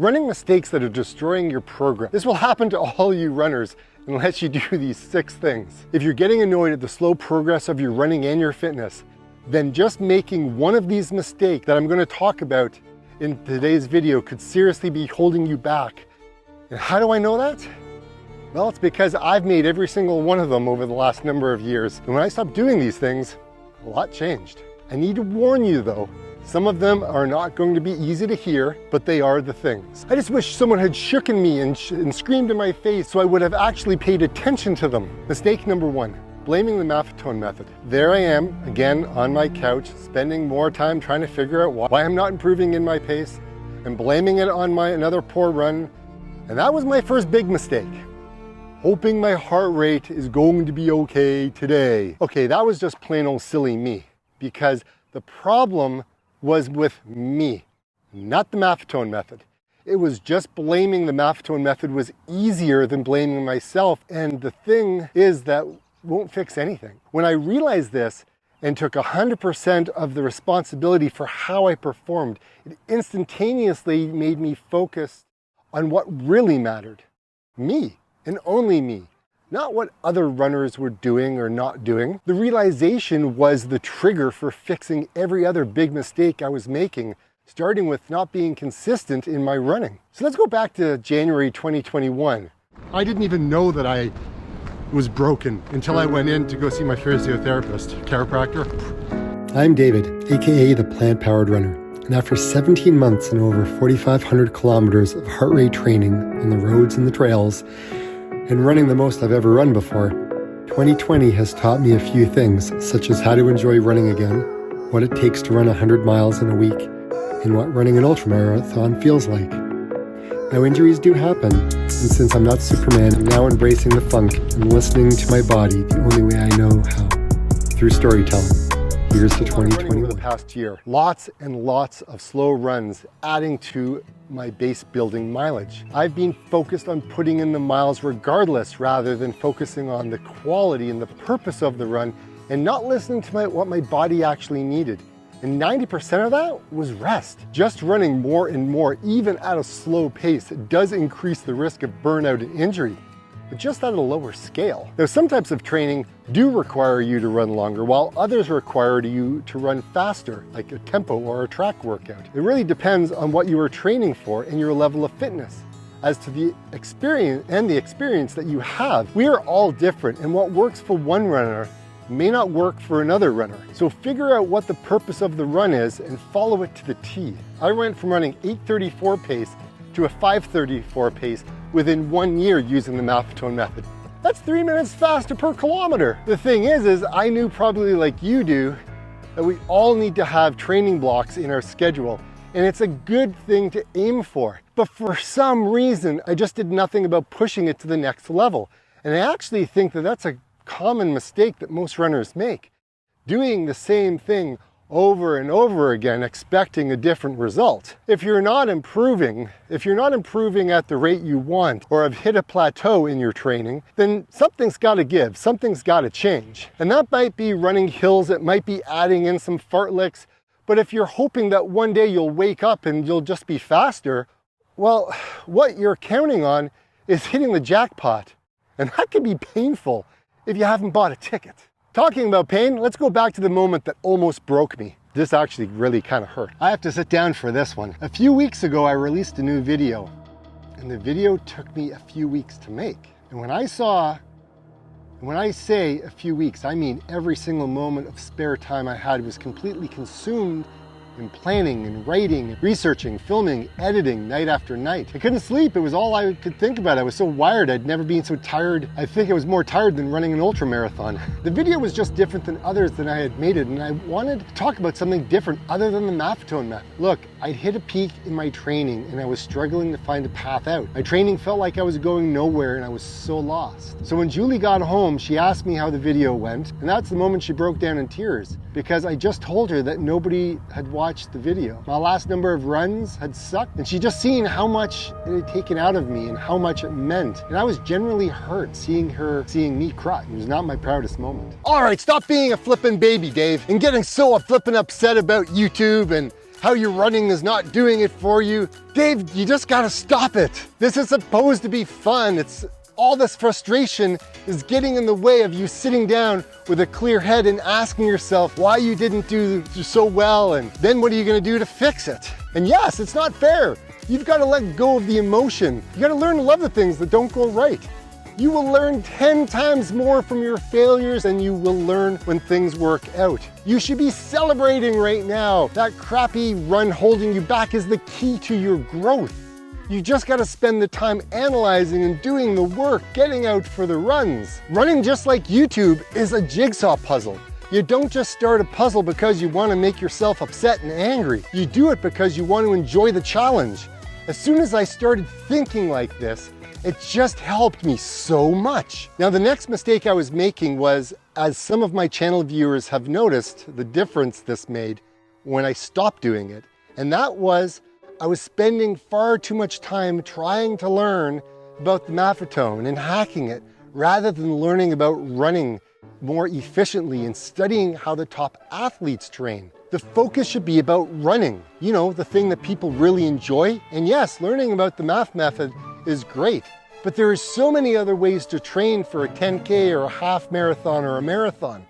running mistakes that are destroying your program. This will happen to all you runners unless you do these 6 things. If you're getting annoyed at the slow progress of your running and your fitness, then just making one of these mistakes that I'm going to talk about in today's video could seriously be holding you back. And how do I know that? Well, it's because I've made every single one of them over the last number of years. And when I stopped doing these things, a lot changed. I need to warn you though, some of them are not going to be easy to hear, but they are the things. I just wish someone had shooken me and screamed in my face so I would have actually paid attention to them. Mistake number 1, blaming the Maffetone method. There I am, again on my couch, spending more time trying to figure out why I'm not improving in my pace and blaming it on another poor run. And that was my first big mistake. Hoping my heart rate is going to be okay today. Okay, that was just plain old silly me, because the problem was with me, not the Maffetone method. It was just blaming the Maffetone method was easier than blaming myself, and the thing is that won't fix anything. When I realized this and took 100% of the responsibility for how I performed, it instantaneously made me focus on what really mattered. Me. And only me, not what other runners were doing or not doing. The realization was the trigger for fixing every other big mistake I was making, starting with not being consistent in my running. So let's go back to January 2021. I didn't even know that I was broken until I went in to go see my physiotherapist, chiropractor. I'm David, AKA the Plant-Powered Runner. And after 17 months and over 4,500 kilometers of heart rate training on the roads and the trails, and running the most I've ever run before, 2020 has taught me a few things, such as how to enjoy running again, what it takes to run 100 miles in a week, and what running an ultramarathon feels like. Now, injuries do happen, and since I'm not Superman, I'm now embracing the funk and listening to my body the only way I know how, through storytelling. Here's to 2021. Over the past year, lots and lots of slow runs adding to my base building mileage. I've been focused on putting in the miles regardless, rather than focusing on the quality and the purpose of the run and not listening to what my body actually needed. And 90% of that was rest. Just running more and more, even at a slow pace, does increase the risk of burnout and injury, but just at a lower scale. Now, some types of training do require you to run longer, while others require you to run faster, like a tempo or a track workout. It really depends on what you are training for and your level of fitness as to the experience that you have. We are all different, and what works for one runner may not work for another runner. So figure out what the purpose of the run is and follow it to the T. I went from running 8:34 pace to a 5:34 pace within 1 year using the Maffetone method. That's 3 minutes faster per kilometer. The thing is I knew, probably like you do, that we all need to have training blocks in our schedule, and it's a good thing to aim for. But for some reason, I just did nothing about pushing it to the next level. And I actually think that that's a common mistake that most runners make. Doing the same thing over and over again, expecting a different result. If you're not improving at the rate you want, or have hit a plateau in your training, then something's got to give, something's got to change. And that might be running hills, it might be adding in some fartleks, but if you're hoping that one day you'll wake up and you'll just be faster, well, what you're counting on is hitting the jackpot. And that can be painful if you haven't bought a ticket. Talking about pain, let's go back to the moment that almost broke me. This actually really kind of hurt. I have to sit down for this one. A few weeks ago, I released a new video, and the video took me a few weeks to make. And when I say a few weeks, I mean every single moment of spare time I had was completely consumed in planning and writing, researching, filming, editing, night after night. I couldn't sleep. It was all I could think about. I was so wired. I'd never been so tired. I think I was more tired than running an ultramarathon. The video was just different than others that I had made it, and I wanted to talk about something different other than the Maffetone method. Look, I'd hit a peak in my training and I was struggling to find a path out. My training felt like I was going nowhere and I was so lost. So when Julie got home, she asked me how the video went, and that's the moment she broke down in tears, because I just told her that nobody had watched the video. My last number of runs had sucked, and she'd just seen how much it had taken out of me and how much it meant. And I was genuinely hurt seeing me cry. It was not my proudest moment. All right, stop being a flippin' baby, Dave, and getting so flippin' upset about YouTube and how your running is not doing it for you. Dave, you just gotta stop it. This is supposed to be fun. All this frustration is getting in the way of you sitting down with a clear head and asking yourself why you didn't do so well, and then what are you gonna do to fix it? And yes, it's not fair. You've gotta let go of the emotion. You gotta learn to love the things that don't go right. You will learn 10 times more from your failures than you will learn when things work out. You should be celebrating right now. That crappy run holding you back is the key to your growth. You just gotta spend the time analyzing and doing the work, getting out for the runs. Running, just like YouTube, is a jigsaw puzzle. You don't just start a puzzle because you wanna make yourself upset and angry. You do it because you want to enjoy the challenge. As soon as I started thinking like this, it just helped me so much. Now, the next mistake I was making was, as some of my channel viewers have noticed, the difference this made when I stopped doing it. And that was, I was spending far too much time trying to learn about the maffetone and hacking it, rather than learning about running more efficiently and studying how the top athletes train. The focus should be about running, you know, the thing that people really enjoy. And yes, learning about the MAF method is great, but there are so many other ways to train for a 10K or a half marathon or a marathon.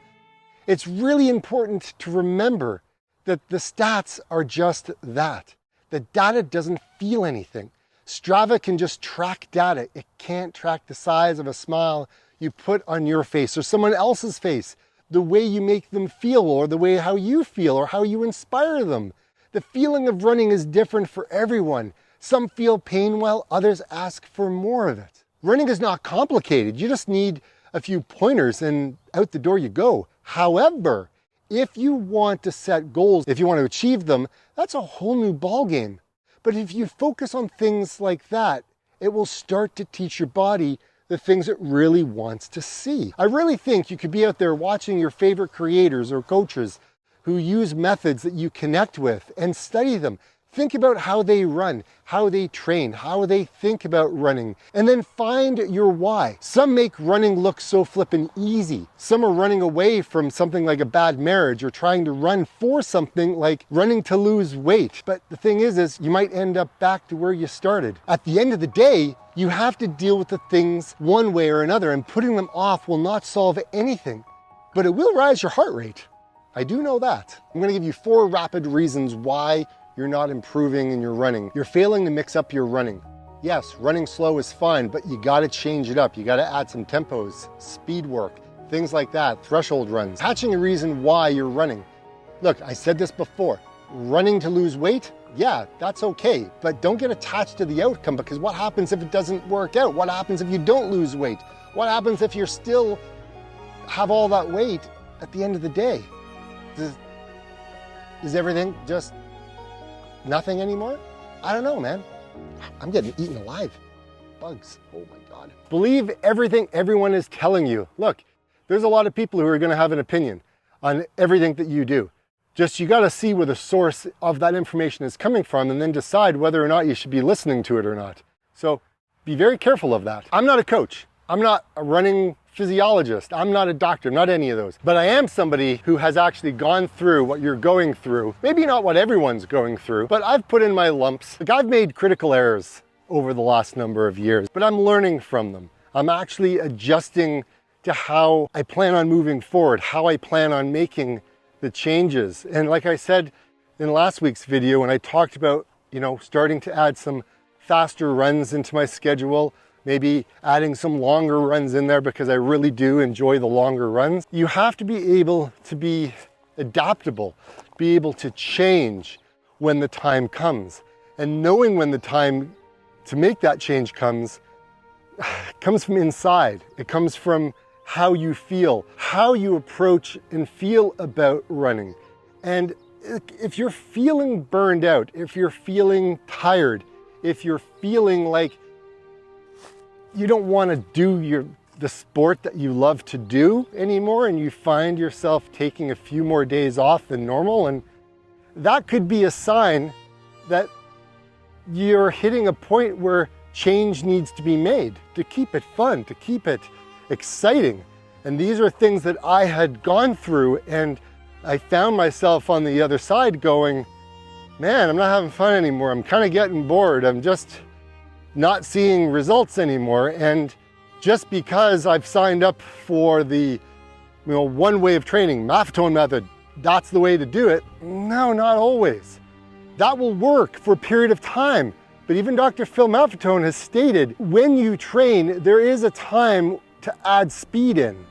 It's really important to remember that the stats are just that. The data doesn't feel anything. Strava can just track data. It can't track the size of a smile you put on your face or someone else's face, the way you make them feel, or the way how you feel, or how you inspire them. The feeling of running is different for everyone. Some feel pain while others ask for more of it. Running is not complicated. You just need a few pointers and out the door you go. However, if you want to set goals, if you want to achieve them, that's a whole new ballgame. But if you focus on things like that, it will start to teach your body the things it really wants to see. I really think you could be out there watching your favorite creators or coaches who use methods that you connect with and study them. Think about how they run, how they train, how they think about running, and then find your why. Some make running look so flippin' easy. Some are running away from something like a bad marriage, or trying to run for something like running to lose weight. But the thing is you might end up back to where you started. At the end of the day, you have to deal with the things one way or another, and putting them off will not solve anything. But it will rise your heart rate. I do know that. I'm gonna give you 4 rapid reasons why you're not improving in your running. You're failing to mix up your running. Yes, running slow is fine, but you gotta change it up. You gotta add some tempos, speed work, things like that, threshold runs. Hatching a reason why you're running. Look, I said this before, running to lose weight, yeah, that's okay, but don't get attached to the outcome, because what happens if it doesn't work out? What happens if you don't lose weight? What happens if you're still have all that weight at the end of the day? Is everything just nothing anymore? I don't know, man. I'm getting eaten alive. Bugs, oh my God. Believe everything everyone is telling you. Look, there's a lot of people who are gonna have an opinion on everything that you do. Just, you gotta see where the source of that information is coming from, and then decide whether or not you should be listening to it or not. So be very careful of that. I'm not a coach. I'm not a running physiologist. I'm not a doctor, not any of those. But I am somebody who has actually gone through what you're going through. Maybe not what everyone's going through, but I've put in my lumps. Like, I've made critical errors over the last number of years, but I'm learning from them. I'm actually adjusting to how I plan on moving forward, how I plan on making the changes. And like I said in last week's video, when I talked about, starting to add some faster runs into my schedule, maybe adding some longer runs in there, because I really do enjoy the longer runs. You have to be able to be adaptable, be able to change when the time comes. And knowing when the time to make that change comes from inside. It comes from how you feel, how you approach and feel about running. And if you're feeling burned out, if you're feeling tired, if you're feeling like you don't want to do the sport that you love to do anymore, and you find yourself taking a few more days off than normal, and that could be a sign that you're hitting a point where change needs to be made to keep it fun, to keep it exciting. And these are things that I had gone through, and I found myself on the other side going, man, I'm not having fun anymore. I'm kind of getting bored. I'm just not seeing results anymore. And just because I've signed up for the one way of training, Maffetone method, that's the way to do it. No, not always. That will work for a period of time. But even Dr. Phil Maffetone has stated, when you train, there is a time to add speed in.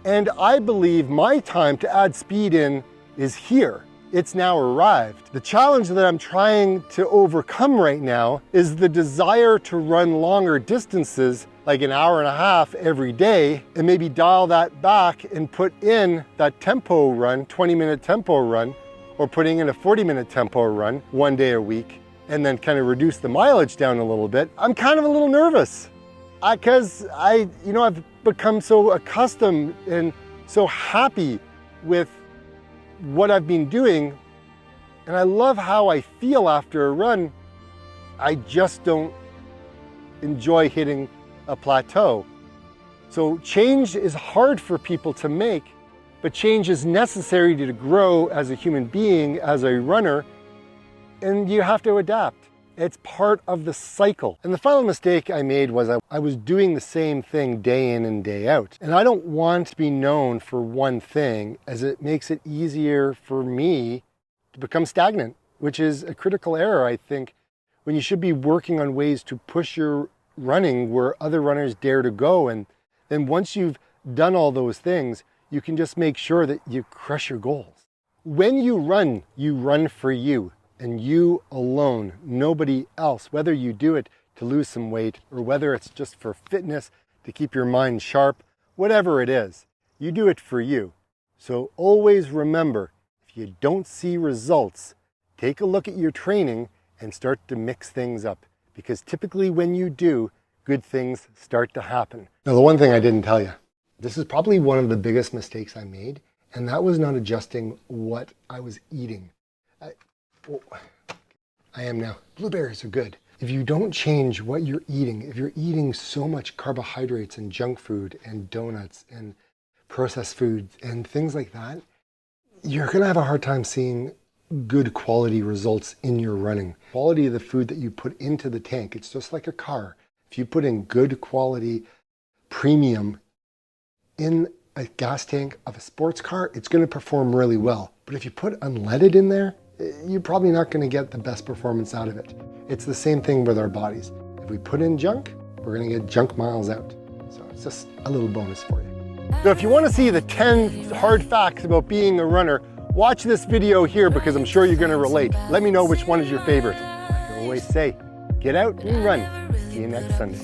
And I believe my time to add speed in is here. It's now arrived. The challenge that I'm trying to overcome right now is the desire to run longer distances, like an hour and a half every day, and maybe dial that back and put in that tempo run, 20-minute tempo run, or putting in a 40-minute tempo run one day a week, and then kind of reduce the mileage down a little bit. I'm kind of a little nervous because I've become so accustomed and so happy with what I've been doing, and I love how I feel after a run. I just don't enjoy hitting a plateau. So change is hard for people to make, but change is necessary to grow as a human being, as a runner, and you have to adapt. It's part of the cycle. And the final mistake I made was I was doing the same thing day in and day out. And I don't want to be known for one thing, as it makes it easier for me to become stagnant, which is a critical error, I think, when you should be working on ways to push your running where other runners dare to go. And then once you've done all those things, you can just make sure that you crush your goals. When you run for you. And you alone, nobody else, whether you do it to lose some weight or whether it's just for fitness, to keep your mind sharp, whatever it is, you do it for you. So always remember, if you don't see results, take a look at your training and start to mix things up, because typically when you do, good things start to happen. Now, the one thing I didn't tell you, this is probably one of the biggest mistakes I made, and that was not adjusting what I was eating. I am now. Blueberries are good. If you don't change what you're eating, if you're eating so much carbohydrates and junk food and donuts and processed foods and things like that, you're going to have a hard time seeing good quality results in your running. Quality of the food that you put into the tank, it's just like a car. If you put in good quality premium in a gas tank of a sports car, it's going to perform really well. But if you put unleaded in there, you're probably not going to get the best performance out of it. It's the same thing with our bodies. If we put in junk, we're going to get junk miles out. So it's just a little bonus for you. So if you want to see the 10 hard facts about being a runner, watch this video here because I'm sure you're going to relate. Let me know which one is your favorite. Like I always say, get out and run. See you next Sunday.